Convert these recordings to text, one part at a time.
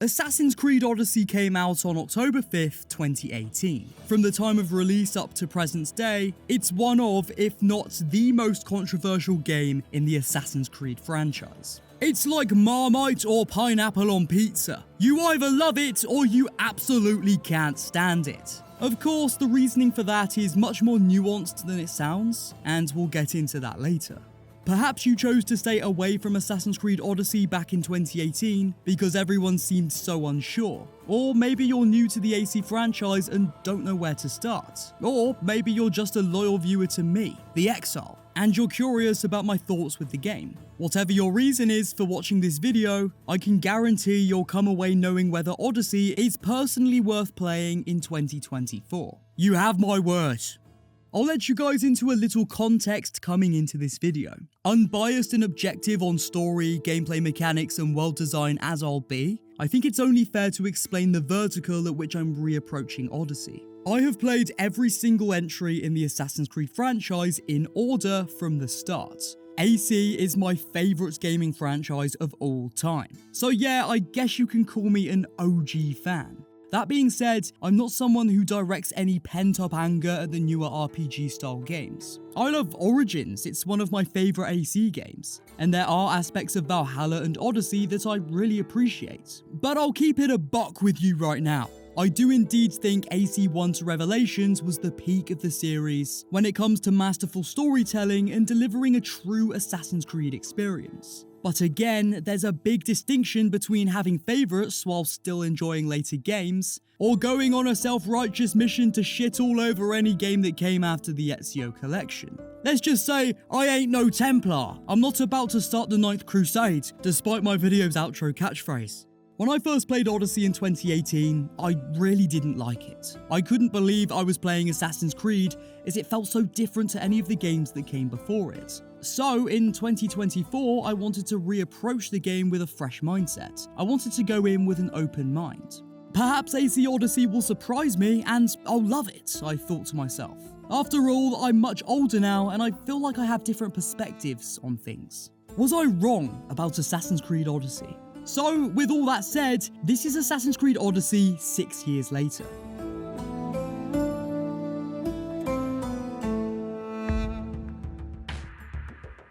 Assassin's Creed Odyssey came out on October 5th, 2018. From the time of release up to present day, it's one of, if not the most controversial game in the Assassin's Creed franchise. It's like Marmite or pineapple on pizza. You either love it or you absolutely can't stand it. Of course, the reasoning for that is much more nuanced than it sounds, and we'll get into that later. Perhaps you chose to stay away from Assassin's Creed Odyssey back in 2018 because everyone seemed so unsure. Or maybe you're new to the AC franchise and don't know where to start. Or maybe you're just a loyal viewer to me, the Exile, and you're curious about my thoughts with the game. Whatever your reason is for watching this video, I can guarantee you'll come away knowing whether Odyssey is personally worth playing in 2024. You have my word. I'll let you guys into a little context coming into this video. Unbiased and objective on story, gameplay mechanics, and world design as I'll be, I think it's only fair to explain the vertical at which I'm reapproaching Odyssey. I have played every single entry in the Assassin's Creed franchise in order from the start. AC is my favourite gaming franchise of all time. So yeah, I guess you can call me an OG fan. That being said, I'm not someone who directs any pent-up anger at the newer RPG-style games. I love Origins, it's one of my favourite AC games, and there are aspects of Valhalla and Odyssey that I really appreciate. But I'll keep it a buck with you right now. I do indeed think AC 1 to Revelations was the peak of the series when it comes to masterful storytelling and delivering a true Assassin's Creed experience. But again, there's a big distinction between having favourites while still enjoying later games, or going on a self-righteous mission to shit all over any game that came after the Ezio collection. Let's just say, I ain't no Templar. I'm not about to start the Ninth Crusade, despite my video's outro catchphrase. When I first played Odyssey in 2018, I really didn't like it. I couldn't believe I was playing Assassin's Creed as it felt so different to any of the games that came before it. So in 2024, I wanted to reapproach the game with a fresh mindset. I wanted to go in with an open mind. Perhaps AC Odyssey will surprise me and I'll love it, I thought to myself. After all, I'm much older now and I feel like I have different perspectives on things. Was I wrong about Assassin's Creed Odyssey? So, with all that said, this is Assassin's Creed Odyssey 6 years later.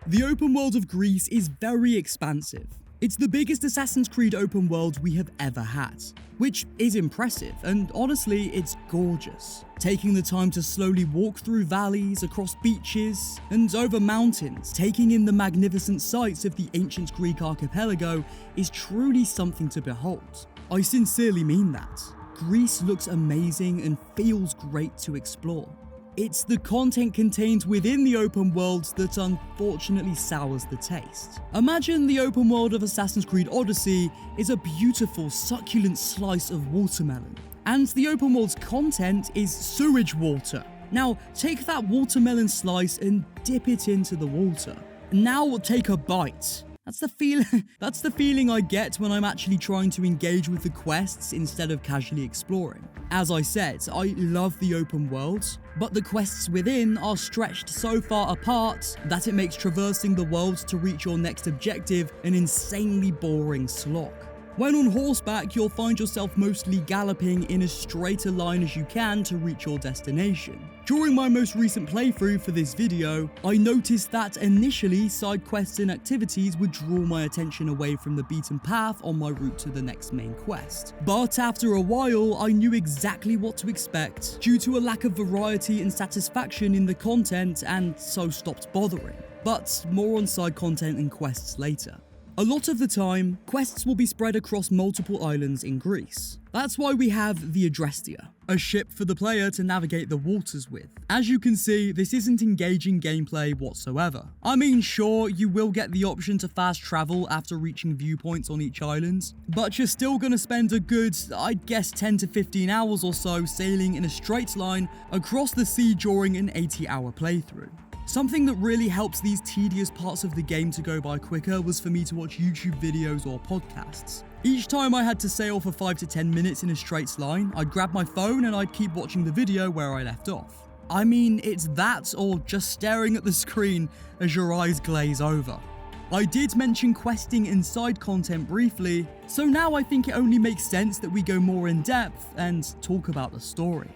The open world of Greece is very expansive. It's the biggest Assassin's Creed open world we have ever had, which is impressive, and honestly, it's gorgeous. Taking the time to slowly walk through valleys, across beaches, and over mountains, taking in the magnificent sights of the ancient Greek archipelago is truly something to behold. I sincerely mean that. Greece looks amazing and feels great to explore. It's the content contained within the open world that unfortunately sours the taste. Imagine the open world of Assassin's Creed Odyssey is a beautiful, succulent slice of watermelon, and the open world's content is sewage water. Now, take that watermelon slice and dip it into the water. Now take a bite. That's the feeling I get when I'm actually trying to engage with the quests instead of casually exploring. As I said, I love the open world, but the quests within are stretched so far apart that it makes traversing the world to reach your next objective an insanely boring slog. When on horseback, you'll find yourself mostly galloping in as straight a line as you can to reach your destination. During my most recent playthrough for this video, I noticed that initially side quests and activities would draw my attention away from the beaten path on my route to the next main quest. But after a while, I knew exactly what to expect due to a lack of variety and satisfaction in the content, and so stopped bothering. But more on side content and quests later. A lot of the time, quests will be spread across multiple islands in Greece. That's why we have the Adrestia, a ship for the player to navigate the waters with. As you can see, this isn't engaging gameplay whatsoever. I mean, sure, you will get the option to fast travel after reaching viewpoints on each island, but you're still gonna spend a good, I'd guess 10 to 15 hours or so sailing in a straight line across the sea during an 80-hour playthrough. Something that really helps these tedious parts of the game to go by quicker was for me to watch YouTube videos or podcasts. Each time I had to sail for 5 to 10 minutes in a straight line, I'd grab my phone and I'd keep watching the video where I left off. I mean, it's that or just staring at the screen as your eyes glaze over. I did mention questing and side content briefly, so now I think it only makes sense that we go more in depth and talk about the story.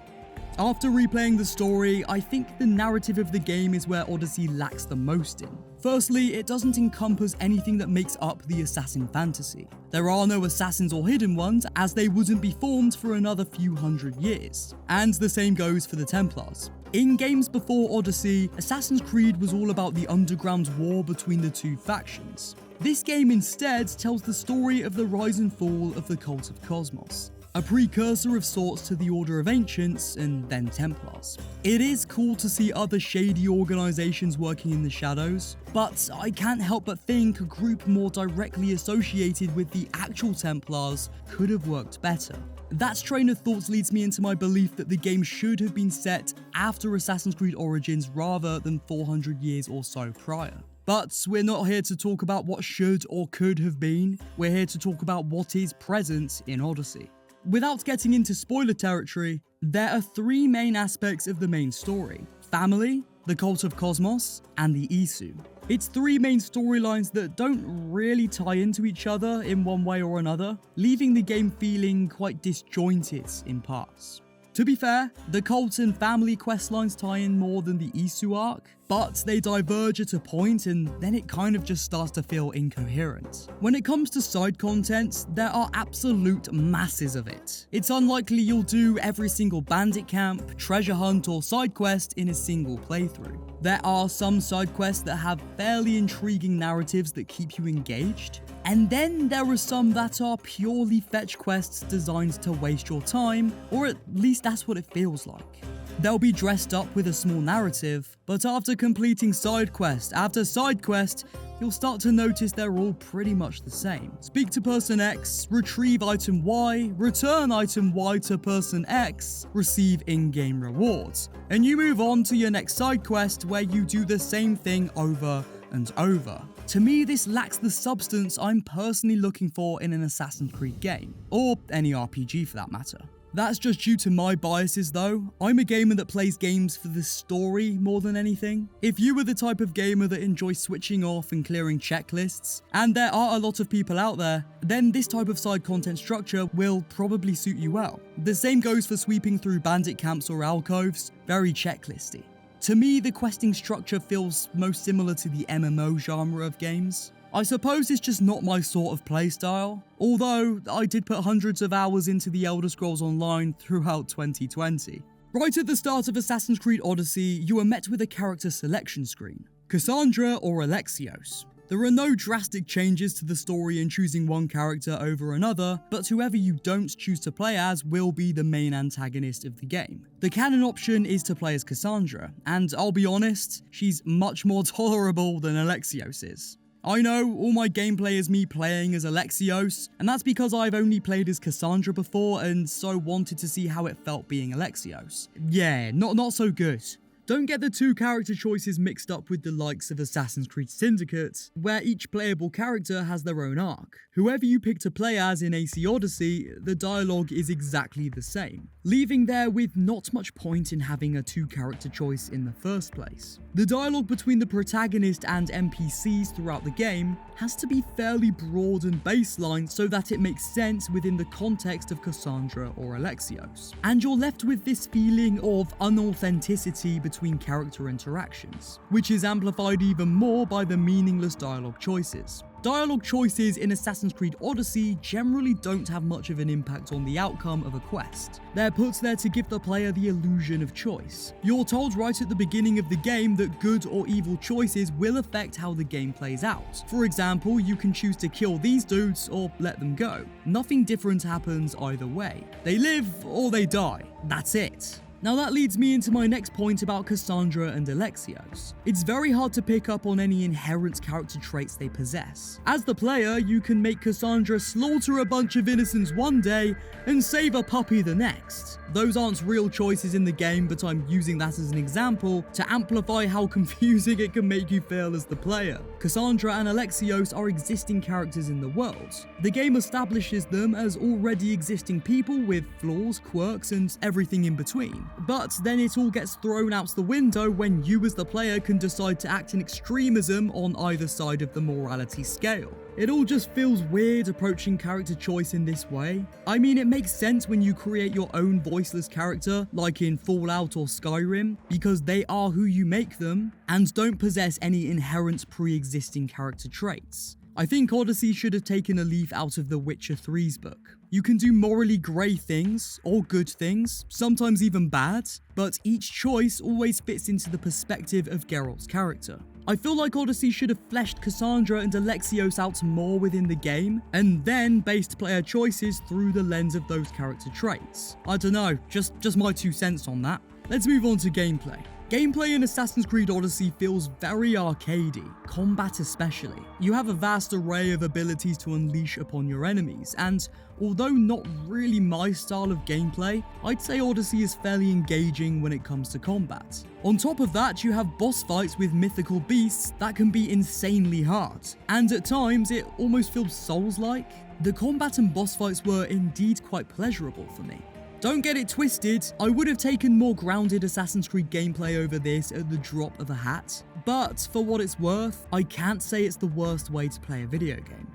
After replaying the story, I think the narrative of the game is where Odyssey lacks the most in. Firstly, it doesn't encompass anything that makes up the assassin fantasy. There are no assassins or hidden ones, as they wouldn't be formed for another few hundred years. And the same goes for the Templars. In games before Odyssey, Assassin's Creed was all about the underground war between the two factions. This game instead tells the story of the rise and fall of the Cult of Kosmos, a precursor of sorts to the Order of Ancients and then Templars. It is cool to see other shady organizations working in the shadows, but I can't help but think a group more directly associated with the actual Templars could have worked better. That train of thought leads me into my belief that the game should have been set after Assassin's Creed Origins rather than 400 years or so prior. But we're not here to talk about what should or could have been, we're here to talk about what is present in Odyssey. Without getting into spoiler territory, there are three main aspects of the main story: family, the Cult of Kosmos, and the Isu. It's three main storylines that don't really tie into each other in one way or another, leaving the game feeling quite disjointed in parts. To be fair, the cult and family questlines tie in more than the Isu arc, but they diverge at a point and then it kind of just starts to feel incoherent. When it comes to side content, there are absolute masses of it. It's unlikely you'll do every single bandit camp, treasure hunt, or side quest in a single playthrough. There are some side quests that have fairly intriguing narratives that keep you engaged, and then there are some that are purely fetch quests designed to waste your time, or at least that's what it feels like. They'll be dressed up with a small narrative, but after completing side quest after side quest, you'll start to notice they're all pretty much the same. Speak to person X, retrieve item Y, return item Y to person X, receive in-game rewards, and you move on to your next side quest where you do the same thing over and over. To me, this lacks the substance I'm personally looking for in an Assassin's Creed game, or any RPG for that matter. That's just due to my biases though. I'm a gamer that plays games for the story more than anything. If you were the type of gamer that enjoys switching off and clearing checklists, and there are a lot of people out there, then this type of side content structure will probably suit you well. The same goes for sweeping through bandit camps or alcoves, very checklisty. To me, the questing structure feels most similar to the MMO genre of games. I suppose it's just not my sort of playstyle, although I did put hundreds of hours into the Elder Scrolls Online throughout 2020. Right at the start of Assassin's Creed Odyssey, you are met with a character selection screen: Kassandra or Alexios. There are no drastic changes to the story in choosing one character over another, but whoever you don't choose to play as will be the main antagonist of the game. The canon option is to play as Kassandra, and I'll be honest, she's much more tolerable than Alexios is. I know all my gameplay is me playing as Alexios, and that's because I've only played as Kassandra before and so wanted to see how it felt being Alexios. Yeah, not so good. Don't get the two character choices mixed up with the likes of Assassin's Creed Syndicate, where each playable character has their own arc. Whoever you pick to play as in AC Odyssey, the dialogue is exactly the same, leaving there with not much point in having a two character choice in the first place. The dialogue between the protagonist and NPCs throughout the game has to be fairly broad and baseline so that it makes sense within the context of Kassandra or Alexios. And you're left with this feeling of unauthenticity between character interactions, which is amplified even more by the meaningless dialogue choices. Dialogue choices in Assassin's Creed Odyssey generally don't have much of an impact on the outcome of a quest. They're put there to give the player the illusion of choice. You're told right at the beginning of the game that good or evil choices will affect how the game plays out. For example, you can choose to kill these dudes or let them go. Nothing different happens either way. They live or they die. That's it. Now that leads me into my next point about Kassandra and Alexios. It's very hard to pick up on any inherent character traits they possess. As the player, you can make Kassandra slaughter a bunch of innocents one day and save a puppy the next. Those aren't real choices in the game, but I'm using that as an example to amplify how confusing it can make you feel as the player. Kassandra and Alexios are existing characters in the world. The game establishes them as already existing people with flaws, quirks, and everything in between. but then it all gets thrown out the window when you as the player can decide to act in extremism on either side of the morality scale. It all just feels weird approaching character choice in this way. I mean, it makes sense when you create your own voiceless character, like in Fallout or Skyrim, because they are who you make them, and don't possess any inherent pre-existing character traits. I think Odyssey should have taken a leaf out of The Witcher 3's book. You can do morally grey things, or good things, sometimes even bad, but each choice always fits into the perspective of Geralt's character. I feel like Odyssey should have fleshed Kassandra and Alexios out more within the game, and then based player choices through the lens of those character traits. I don't know, just my 2 cents on that. Let's move on to gameplay. Gameplay in Assassin's Creed Odyssey feels very arcadey, combat especially. You have a vast array of abilities to unleash upon your enemies, and although not really my style of gameplay, I'd say Odyssey is fairly engaging when it comes to combat. On top of that, you have boss fights with mythical beasts that can be insanely hard, and at times it almost feels Souls-like. The combat and boss fights were indeed quite pleasurable for me. Don't get it twisted, I would have taken more grounded Assassin's Creed gameplay over this at the drop of a hat, but for what it's worth, I can't say it's the worst way to play a video game.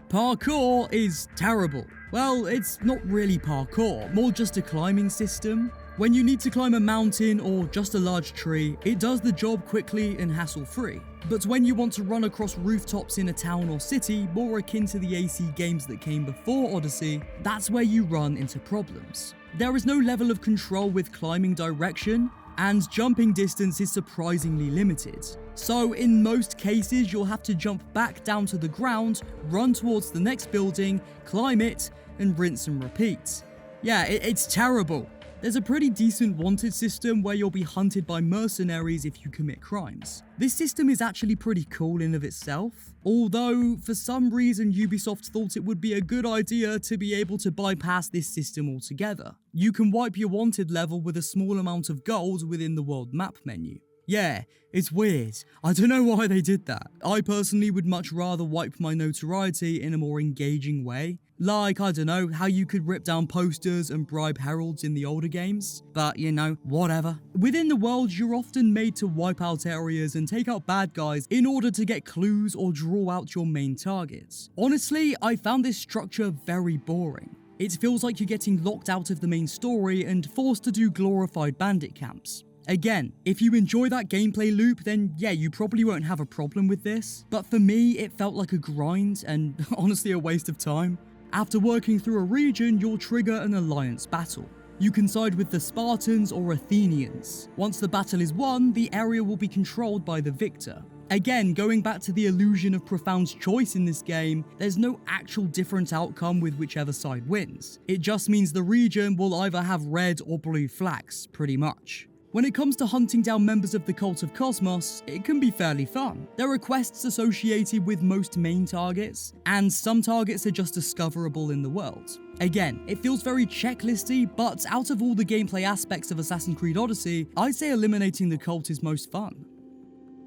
Parkour is terrible. Well, it's not really parkour, more just a climbing system. When you need to climb a mountain or just a large tree, it does the job quickly and hassle-free. But when you want to run across rooftops in a town or city, more akin to the AC games that came before Odyssey, that's where you run into problems. There is no level of control with climbing direction, and jumping distance is surprisingly limited. So in most cases, you'll have to jump back down to the ground, run towards the next building, climb it, and rinse and repeat. Yeah, it's terrible. There's a pretty decent wanted system where you'll be hunted by mercenaries if you commit crimes. This system is actually pretty cool in of itself, although for some reason Ubisoft thought it would be a good idea to be able to bypass this system altogether. You can wipe your wanted level with a small amount of gold within the world map menu. Yeah, it's weird. I don't know why they did that. I personally would much rather wipe my notoriety in a more engaging way. Like, I don't know, how you could rip down posters and bribe heralds in the older games. But, you know, whatever. Within the world, you're often made to wipe out areas and take out bad guys in order to get clues or draw out your main targets. Honestly, I found this structure very boring. It feels like you're getting locked out of the main story and forced to do glorified bandit camps. Again, if you enjoy that gameplay loop, then yeah, you probably won't have a problem with this. But for me, it felt like a grind and honestly a waste of time. After working through a region, you'll trigger an alliance battle. You can side with the Spartans or Athenians. Once the battle is won, the area will be controlled by the victor. Again, going back to the illusion of profound choice in this game, there's no actual different outcome with whichever side wins. It just means the region will either have red or blue flags, pretty much. When it comes to hunting down members of the Cult of Kosmos, it can be fairly fun. There are quests associated with most main targets, and some targets are just discoverable in the world. Again, it feels very checklisty, but out of all the gameplay aspects of Assassin's Creed Odyssey, I'd say eliminating the cult is most fun.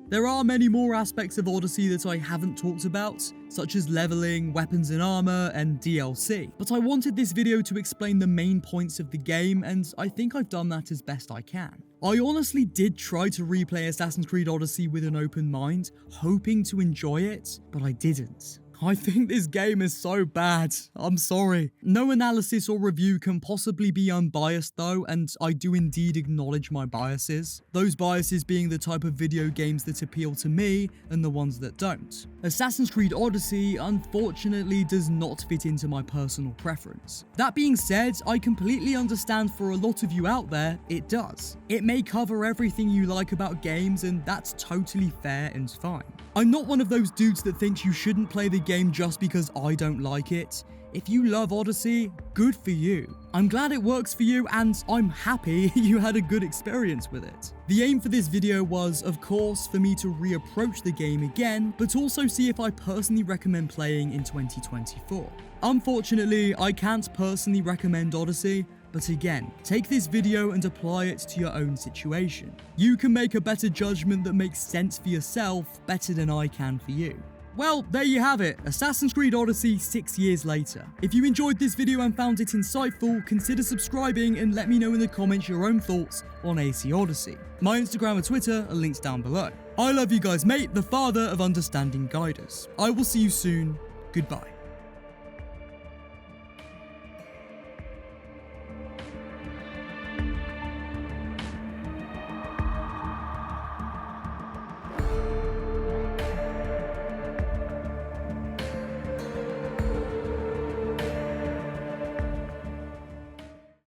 There are many more aspects of Odyssey that I haven't talked about, such as leveling, weapons and armor, and DLC, but I wanted this video to explain the main points of the game, and I think I've done that as best I can. I honestly did try to replay Assassin's Creed Odyssey with an open mind, hoping to enjoy it, but I didn't. I think this game is so bad. I'm sorry. No analysis or review can possibly be unbiased though, and I do indeed acknowledge my biases. Those biases being the type of video games that appeal to me and the ones that don't. Assassin's Creed Odyssey unfortunately does not fit into my personal preference. That being said, I completely understand for a lot of you out there, it does. It may cover everything you like about games, and that's totally fair and fine. I'm not one of those dudes that thinks you shouldn't play the game just because I don't like it. If you love Odyssey, good for you. I'm glad it works for you, and I'm happy you had a good experience with it. The aim for this video was, of course, for me to reapproach the game again, but also see if I personally recommend playing in 2024. Unfortunately, I can't personally recommend Odyssey, but again, take this video and apply it to your own situation. You can make a better judgment that makes sense for yourself better than I can for you. Well, there you have it, Assassin's Creed Odyssey 6 years later. If you enjoyed this video and found it insightful, consider subscribing and let me know in the comments your own thoughts on AC Odyssey. My Instagram and Twitter are linked down below. I love you guys, mate, the father of understanding guiders. I will see you soon. Goodbye.